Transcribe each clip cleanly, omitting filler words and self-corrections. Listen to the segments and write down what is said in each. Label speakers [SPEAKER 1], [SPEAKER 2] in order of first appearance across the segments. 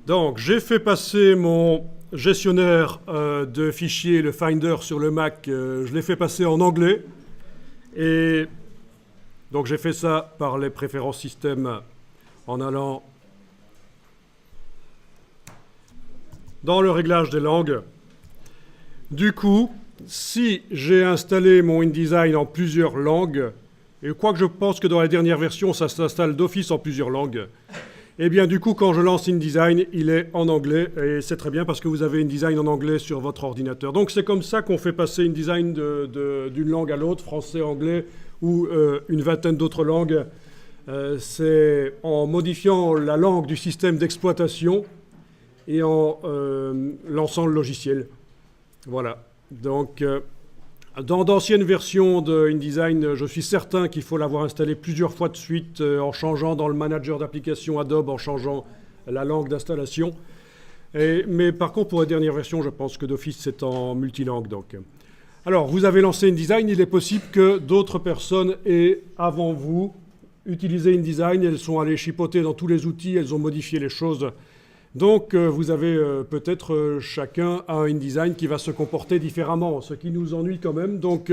[SPEAKER 1] Donc, j'ai fait passer mon gestionnaire de fichiers, le Finder sur le Mac, je l'ai fait passer en anglais. Et donc, j'ai fait ça par les préférences système en allant dans le réglage des langues. Du coup, si j'ai installé mon InDesign en plusieurs langues, et quoique je pense que dans la dernière version, ça s'installe d'office en plusieurs langues, et bien du coup, quand je lance InDesign, il est en anglais, et c'est très bien parce que vous avez InDesign en anglais sur votre ordinateur. Donc c'est comme ça qu'on fait passer InDesign d'une langue à l'autre, français, anglais, ou une vingtaine d'autres langues. C'est en modifiant la langue du système d'exploitation et en lançant le logiciel. Voilà. Donc, dans d'anciennes versions de InDesign, je suis certain qu'il faut l'avoir installé plusieurs fois de suite en changeant dans le manager d'application Adobe, en changeant la langue d'installation. Mais par contre, pour la dernière version, je pense que d'office, c'est en multilangue. Donc. Alors, vous avez lancé InDesign. Il est possible que d'autres personnes aient, avant vous, utilisé InDesign. Elles sont allées chipoter dans tous les outils. Elles ont modifié les choses. Donc, vous avez peut-être chacun un InDesign qui va se comporter différemment, ce qui nous ennuie quand même. Donc,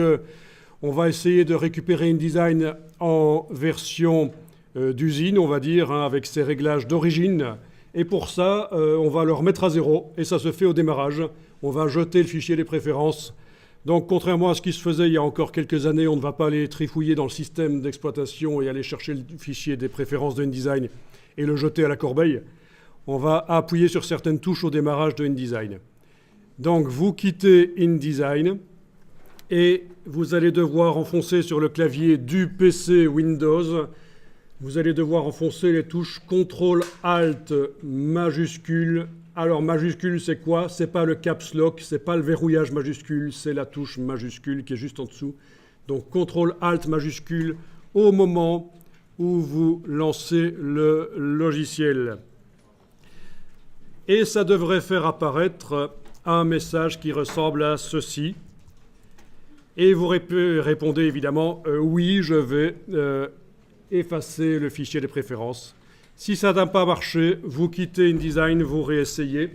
[SPEAKER 1] on va essayer de récupérer InDesign en version d'usine, on va dire, hein, avec ses réglages d'origine. Et pour ça, on va le remettre à zéro, et ça se fait au démarrage. On va jeter le fichier des préférences. Donc, contrairement à ce qui se faisait il y a encore quelques années, on ne va pas aller trifouiller dans le système d'exploitation et aller chercher le fichier des préférences de InDesign et le jeter à la corbeille. On va appuyer sur certaines touches au démarrage de InDesign. Donc, vous quittez InDesign et vous allez devoir enfoncer sur le clavier du PC Windows, vous allez devoir enfoncer les touches CTRL-ALT majuscule. Alors, majuscule, c'est quoi? C'est pas le caps lock, c'est pas le verrouillage majuscule, c'est la touche majuscule qui est juste en dessous. Donc, CTRL-ALT majuscule au moment où vous lancez le logiciel. Et ça devrait faire apparaître un message qui ressemble à ceci. Et vous répondez évidemment oui, je vais effacer le fichier des préférences. Si ça n'a pas marché, vous quittez InDesign, vous réessayez.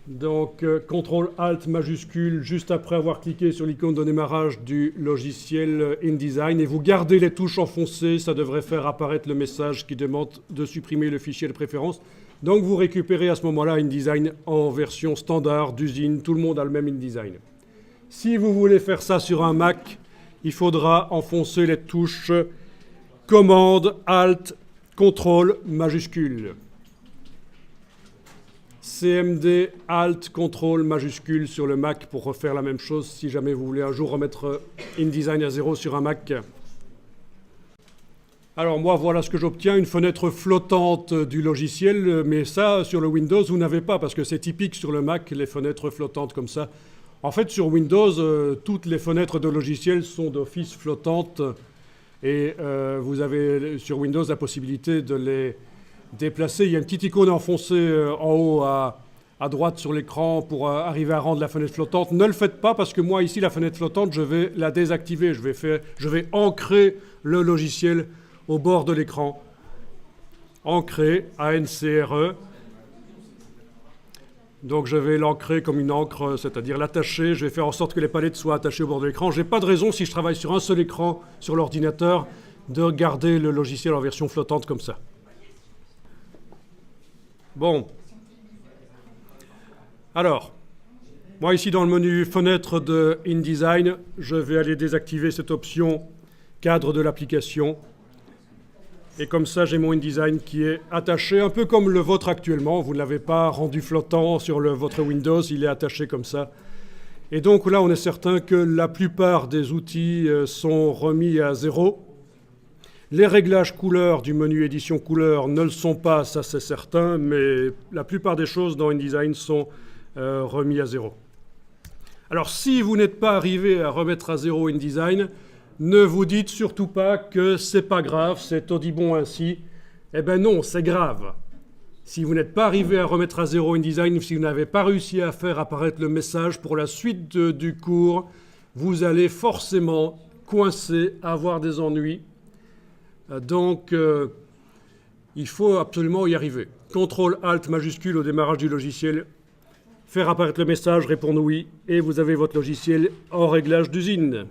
[SPEAKER 1] Donc, CTRL-ALT majuscule, juste après avoir cliqué sur l'icône de démarrage du logiciel InDesign, et vous gardez les touches enfoncées, ça devrait faire apparaître le message qui demande de supprimer le fichier de préférence. Donc, vous récupérez à ce moment-là InDesign en version standard d'usine, tout le monde a le même InDesign. Si vous voulez faire ça sur un Mac, il faudra enfoncer les touches Commande, Alt, CTRL majuscule. CMD, Alt, CTRL majuscule sur le Mac pour refaire la même chose si jamais vous voulez un jour remettre InDesign à zéro sur un Mac. Alors moi, voilà ce que j'obtiens, une fenêtre flottante du logiciel, mais ça, sur le Windows, vous n'avez pas, parce que c'est typique sur le Mac, les fenêtres flottantes comme ça. En fait, sur Windows, toutes les fenêtres de logiciel sont d'office flottantes, et vous avez sur Windows la possibilité de les déplacer. Il y a une petite icône enfoncée en haut à droite sur l'écran pour arriver à rendre la fenêtre flottante. Ne le faites pas parce que moi, ici, la fenêtre flottante, je vais la désactiver. Je vais ancrer le logiciel au bord de l'écran. Ancrer, A-N-C-R-E. Donc je vais l'ancrer comme une encre, c'est-à-dire l'attacher. Je vais faire en sorte que les palettes soient attachées au bord de l'écran. Je n'ai pas de raison, si je travaille sur un seul écran sur l'ordinateur, de garder le logiciel en version flottante comme ça. Bon. Alors, moi ici dans le menu fenêtre de InDesign, je vais aller désactiver cette option cadre de l'application. Et comme ça, j'ai mon InDesign qui est attaché, un peu comme le vôtre actuellement. Vous ne l'avez pas rendu flottant sur votre Windows, il est attaché comme ça. Et donc là, on est certain que la plupart des outils sont remis à zéro. Les réglages couleurs du menu édition couleurs ne le sont pas, ça c'est certain, mais la plupart des choses dans InDesign sont remis à zéro. Alors si vous n'êtes pas arrivé à remettre à zéro InDesign, ne vous dites surtout pas que c'est pas grave, c'est audibon ainsi. Eh bien non, c'est grave. Si vous n'êtes pas arrivé à remettre à zéro InDesign, si vous n'avez pas réussi à faire apparaître le message pour la suite du cours, vous allez forcément coincer, avoir des ennuis. Donc, Il faut absolument y arriver. Contrôle Alt majuscule au démarrage du logiciel. Faire apparaître le message, répondre oui, et vous avez votre logiciel en réglage d'usine.